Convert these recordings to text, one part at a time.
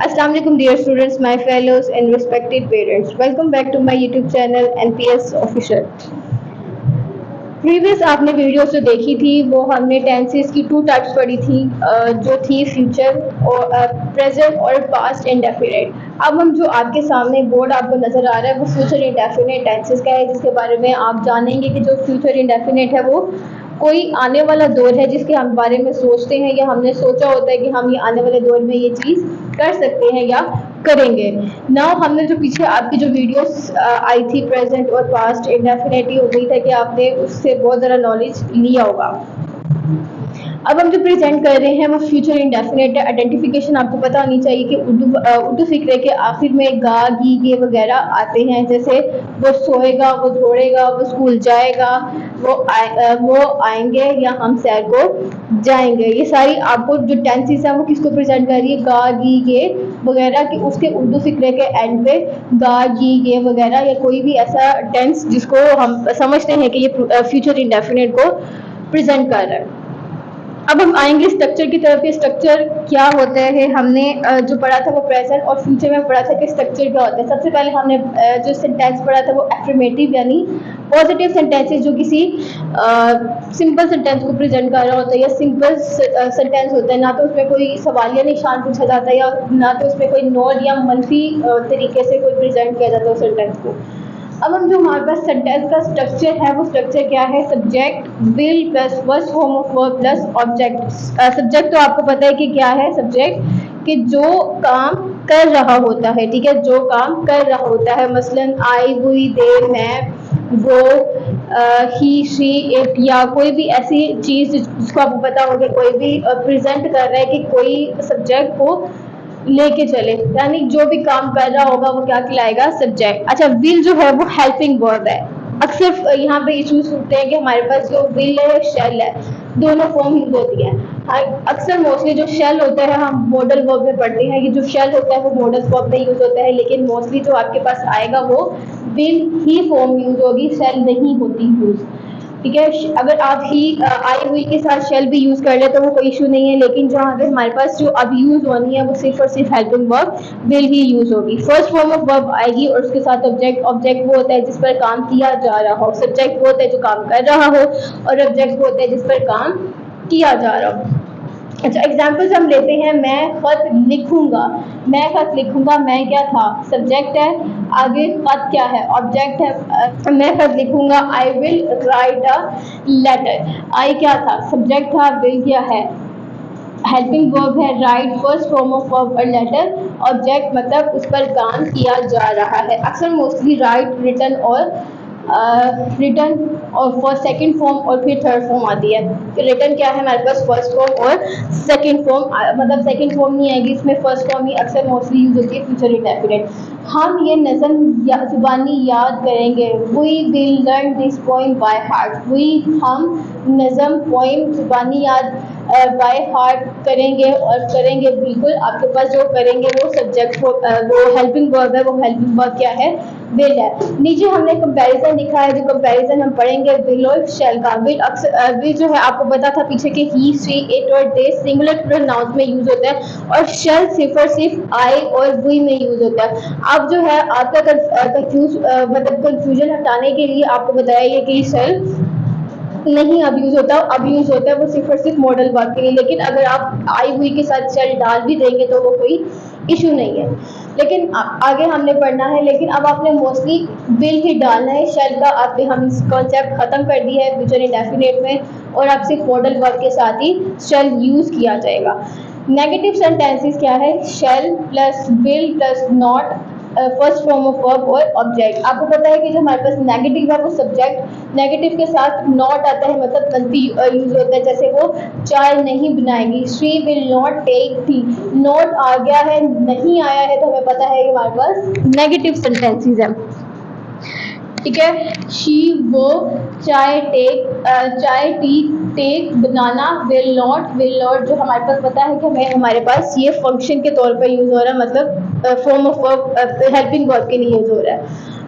Assalamu alaikum dear students, my fellows and respected parents. Welcome back to my YouTube channel NPS Official. Previous आपने video जो देखी थी वो हमने tenses की टू टाइप्स पढ़ी थी, जो थी फ्यूचर और प्रेजेंट और पास्ट इंडेफिनिट। अब हम जो आपके सामने बोर्ड आपको नज़र आ रहा है वो फ्यूचर इंडेफिनिट टेंसेस का है, जिसके बारे में आप जानेंगे कि जो फ्यूचर इंडेफिनिट है वो कोई आने वाला दौर है जिसके हम बारे में सोचते हैं या हमने सोचा होता है कि हम ये आने वाले दौर में ये चीज़ कर सकते हैं या करेंगे। नाउ हमने जो पीछे आपकी जो वीडियोस आई थी प्रेजेंट और पास्ट इंडेफिनिटली, उम्मीद है कि आपने उससे बहुत ज़्यादा नॉलेज लिया होगा। अब हम जो प्रेजेंट कर रहे हैं वो फ्यूचर इंडेफिनिट है। आइडेंटिफिकेशन आपको पता होनी चाहिए कि उर्दू फिक्रे के आखिर में गा गी गे वगैरह आते हैं, जैसे वो सोएगा, वो दौड़ेगा, वो स्कूल जाएगा, वो आएंगे या हम सैर को जाएंगे। ये सारी आपको जो टेंसेस हैं वो किसको प्रेजेंट कर रही है, गा गी गे वगैरह कि उसके उर्दू फिक्रे के एंड पे गा गी गे वगैरह या कोई भी ऐसा टेंस जिसको हम समझते हैं कि ये फ्यूचर इंडेफिनिट को प्रेजेंट कर रहा है। अब हम आएंगे स्ट्रक्चर की तरफ। ये स्ट्रक्चर क्या होता है, हमने जो पढ़ा था वो प्रेजेंट और फ्यूचर में पढ़ा था कि स्ट्रक्चर क्या होता है। सबसे पहले हमने जो सेंटेंस पढ़ा था वो एफर्मेटिव यानी पॉजिटिव सेंटेंसेस जो किसी सिंपल सेंटेंस को प्रेजेंट कर रहा होता है या सिंपल सेंटेंस होता है, ना तो उसमें कोई सवालिया निशान पूछा जाता है या ना तो उसमें कोई नोट या मनफी तरीके से कोई प्रेजेंट किया जाता है उस सेंटेंस को। अब हम जो हमारे पास सेंटेंस का स्ट्रक्चर है वो स्ट्रक्चर क्या है, subject will plus first form of verb plus object. Subject तो आपको पता है कि क्या है, सब्जेक्ट कि जो काम कर रहा होता है, ठीक है, जो काम कर रहा होता है। मसलन आई, हुई, दे, मैं, वो, ही, शी, इट या कोई भी ऐसी चीज़ जिसको आपको पता होगा कोई भी प्रेजेंट कर रहा है कि कोई सब्जेक्ट को लेके चले, यानी जो भी काम कर रहा होगा वो क्या कहलाएगा, सब्जेक्ट। अच्छा, विल जो है वो हेल्पिंग वर्ब है। अक्सर यहाँ पे इश्यूज होते हैं कि हमारे पास जो विल है शेल है, दोनों फॉर्म यूज होती है। अक्सर मोस्टली जो शेल होता है हम मॉडल वर्ब में पढ़ते हैं, ये जो शेल होता है वो मॉडल वर्ब में यूज होता है, लेकिन मोस्टली जो आपके पास आएगा वो विल ही फॉर्म यूज होगी, शेल नहीं होती यूज, ठीक है। अगर आप ही आई हुई के साथ शेल भी यूज कर ले तो वो कोई इशू नहीं है, लेकिन जहाँ पे हमारे पास जो अब यूज होनी है वो सिर्फ और सिर्फ हेल्पिंग वर्ब विल ही यूज होगी। फर्स्ट फॉर्म ऑफ वर्ब आएगी और उसके साथ ऑब्जेक्ट। ऑब्जेक्ट वो होता है जिस पर काम किया जा रहा हो, सब्जेक्ट वो होता है जो काम कर रहा हो और ऑब्जेक्ट वो होता है जिस पर काम किया जा रहा हो। अच्छा, एग्जाम्पल्स हम लेते हैं। मैं खत लिखूंगा, मैं खत लिखूंगा, मैं क्या था, सब्जेक्ट है। आगे खत क्या है, ऑब्जेक्ट है। मैं खत लिखूंगा, I will write a letter. I क्या था, सब्जेक्ट था। विल क्या है, हेल्पिंग वर्ब है। Write first form of verb और लेटर ऑब्जेक्ट मतलब उस पर काम किया जा रहा है। अक्सर मोस्टली राइट, रिटन और रिटर्न और फर्स्ट सेकंड फॉर्म और फिर थर्ड फॉर्म आती है। रिटर्न क्या है हमारे पास, फर्स्ट फॉर्म और सेकंड फॉर्म, मतलब सेकंड फॉर्म नहीं आएगी इसमें, फर्स्ट फॉर्म ही अक्सर मोस्टली यूज होती है फ्यूचर इंडेफिनिट। हम ये नज़म जुबानी याद करेंगे, we will learn this poem by heart. We हम नज़म पोइम जुबानी याद बाय हार्ट करेंगे और करेंगे बिल्कुल। आपके पास जो करेंगे वो सब्जेक्ट वो हेल्पिंग वर्ब है, वो हेल्पिंग वर्ब क्या है, विल है। नीचे हमने कंपैरिजन लिखा है, जो कंपैरिजन हम पढ़ेंगे विल और शेल का। विल अक्सर विल जो है आपको पता था पीछे के ही, शी, इट और दे सिंगुलर प्रोनाउंस में यूज होता है और शेल सिर्फ और सिर्फ आई और वी में यूज होता है। अब जो है आपका कंफ्यूजन हटाने के लिए आपको बताया कि शेल नहीं अब यूज होता, अब यूज होता है वो सिर्फ और सिर्फ मॉडल वर्ब के लिए। लेकिन अगर आप आई हुई के साथ शेल डाल भी देंगे तो वो कोई इशू नहीं है, लेकिन आगे हमने पढ़ना है। लेकिन अब आपने मोस्टली विल ही डालना है, शेल का आपने हम कॉन्सेप्ट खत्म कर दिया है फ्यूचर इंडेफिनिट में और अब सिर्फ मॉडल वर्ब के साथ ही शेल यूज किया जाएगा। नेगेटिव सेंटेंसेस क्या है, shell plus will plus not first form of verb और ऑब्जेक्ट। आपको पता है कि जो हमारे पास नेगेटिव है वो सब्जेक्ट, नेगेटिव के साथ नॉट आता है मतलब मनफी यूज होता है, जैसे वो चाय नहीं बनाएगी, she will not take tea. Not आ गया है, नहीं आया है, तो हमें पता है कि हमारे पास नेगेटिव सेंटेंसेस हैं, ठीक है। शी वो, चाय टी टेक, बनाना, विल नॉट जो हमारे पास पता है कि हमारे पास ये फंक्शन के तौर पर यूज हो रहा है, मतलब form of verb helping verb के लिए यूज हो रहा है।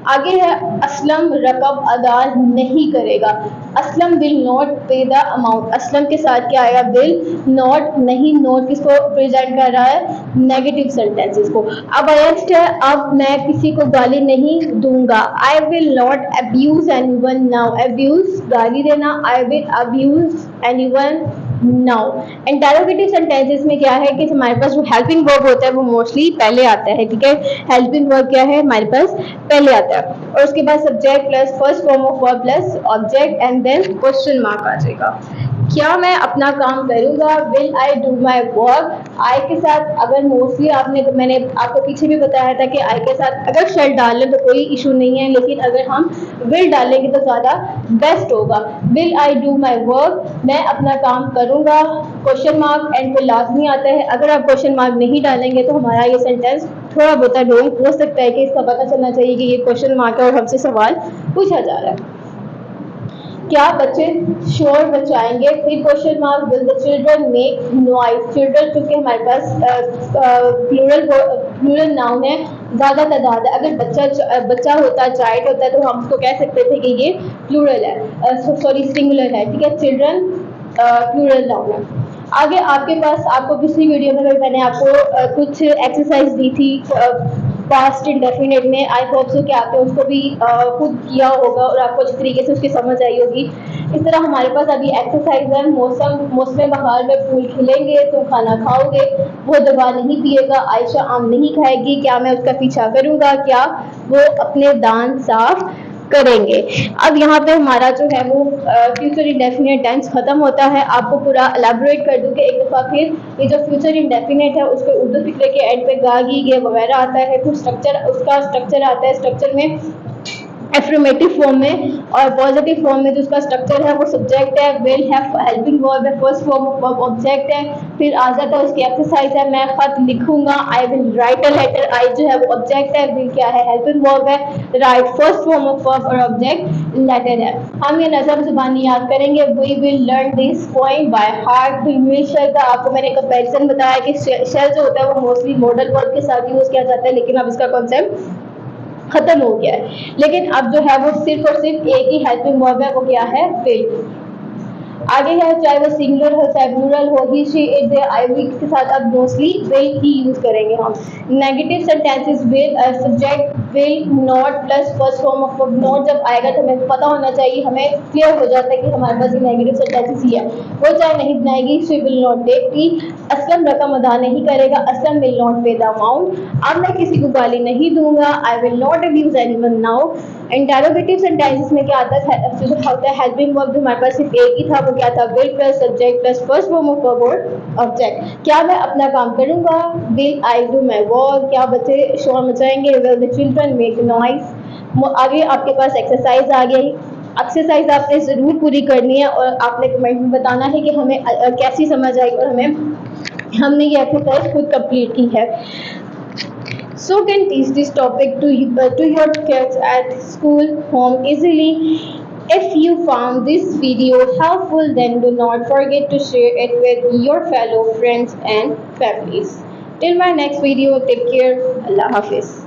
आगे है असलम रकम अदा नहीं करेगा। Aslam will not pay the amount. Aslam के साथ क्या आएगा? विल नॉट, नहीं, नॉट किसको प्रेजेंट कर रहा है? नेगेटिव सेंटेंसेस को। अब नेक्स्ट है, अब मैं किसी को गाली नहीं दूंगा। I will not abuse anyone now. Abuse गाली देना, I will abuse anyone now. Interrogative sentences में क्या है कि हमारे पास जो हेल्पिंग वर्ब होता है वो मोस्टली पहले आता है, ठीक है। हेल्पिंग वर्ब क्या है? हमारे पास पहले आता है, और उसके बाद subject plus first form of verb plus object and then question mark आ जाएगा। क्या मैं अपना काम करूंगा? Will I do my work. I के साथ अगर मोस्टली मैंने आपको पीछे भी बताया था कि आई के साथ अगर शेल डाल लें तो कोई इशू नहीं है, लेकिन अगर हम विल डालेंगे तो ज़्यादा बेस्ट होगा। Will I do my work, मैं अपना काम करूंगा, क्वेश्चन मार्क एंड पे लाजमी आता है। अगर आप क्वेश्चन मार्क नहीं डालेंगे तो हमारा ये सेंटेंस थोड़ा बहुत ढोंग हो सकता है कि इसका पता चलना चाहिए कि ये क्वेश्चन मार्क है और हमसे सवाल पूछा जा रहा है। क्या बच्चे शोर मचाएंगे? फिर question mark. Will the children make noise? Children चूंकि हमारे पास प्लूरल नाउन है, ज्यादा तादाद है। अगर बच्चा होता, चाइल्ड होता है तो हम उसको कह सकते थे कि ये प्लूरल है, सॉरी सिंगुलर है, ठीक है। चिल्ड्रन प्लूरल नाउन है। आगे आपके पास, आपको पिछली वीडियो में मैंने आपको कुछ एक्सरसाइज दी थी पास्ट इंडेफिनिट में। आई होप सो कि आपने उसको भी खुद किया होगा और आपको अच्छी तरीके से उसकी समझ आई होगी। इस तरह हमारे पास अभी एक्सरसाइज है। मौसम बहार में फूल खिलेंगे, तुम खाना खाओगे, वो दवा नहीं पिएगा, आयशा आम नहीं खाएगी, क्या मैं उसका पीछा करूंगा, क्या वो अपने दांत साफ करेंगे। अब यहाँ पे हमारा जो है वो फ्यूचर इंडेफिनिट टेंस खत्म होता है। आपको पूरा एलैबोरेट कर दूं कि एक दफ़ा फिर ये जो फ्यूचर इंडेफिनिट है उसके उर्दू फिक्रे के एंड पे गागी ये वगैरह आता है, फिर स्ट्रक्चर, उसका स्ट्रक्चर आता है। स्ट्रक्चर में एफर्मेटिव फॉर्म में और पॉजिटिव फॉर्म में जो उसका स्ट्रक्चर है वो सब्जेक्ट है, विल है हेल्पिंग वर्ब है, first form of verb object है। फिर आ जाता है उसकी एक्सरसाइज है, मैं खत लिखूंगा, I will write a letter. I जो है वो ऑब्जेक्ट है, विल क्या है? हेल्पिंग वर्ब है, write first form of verb और ऑब्जेक्ट लेटर है। हम ये नज़म ज़ुबानी याद करेंगे। We will learn this point by heart. Will shall का आपको मैंने कंपैरिजन बताया कि शेल जो होता है वो मोस्टली मॉडल वर्ब के साथ यूज किया जाता है, लेकिन अब इसका कॉन्सेप्ट खत्म हो गया है। लेकिन अब जो है वो सिर्फ और सिर्फ एक ही हेल्पिंग वर्ब है, वो क्या है? विल। आगे है, चाहे वो सिंगुलर हो चाहे प्लूरल हो, he she it they I we के साथ अब मोस्टली विल ही यूज करेंगे हम। Negative sentences will subject will not plus first form of not जब आएगा तो हमें पता होना चाहिए, हमें क्लियर हो जाता है कि हमारे पास ये नेगेटिव सेंटेंसेस ही है। वो चाहे नहीं बनाएगी, she will not take tea. Aslam रकम अदा नहीं करेगा, Aslam will not pay the amount. अब मैं किसी को गाली नहीं दूंगा, I will not abuse anyone now. Interrogative sentences में क्या आता है? जो होता है हेल्पिंग वर्ब, हमारे पास सिर्फ एक ही था, वो क्या था? Will plus subject plus first form of verb और ऑब्जेक्ट। क्या मैं अपना काम करूंगा? Will I do my work. क्या बच्चे शोर मचाएंगे? Will the children make noise. आगे आपके पास एक्सरसाइज आ गई। एक्सरसाइज आपने ज़रूर पूरी करनी है और आपने कमेंट में बताना है कि हमें कैसी समझ आई और हमने ये एक्सरसाइज खुद कंप्लीट की है। So can teach this topic to your kids at school, home easily. If you found this video helpful, then do not forget to share it with your fellow friends and families. Till my next video, take care. Allah Hafiz.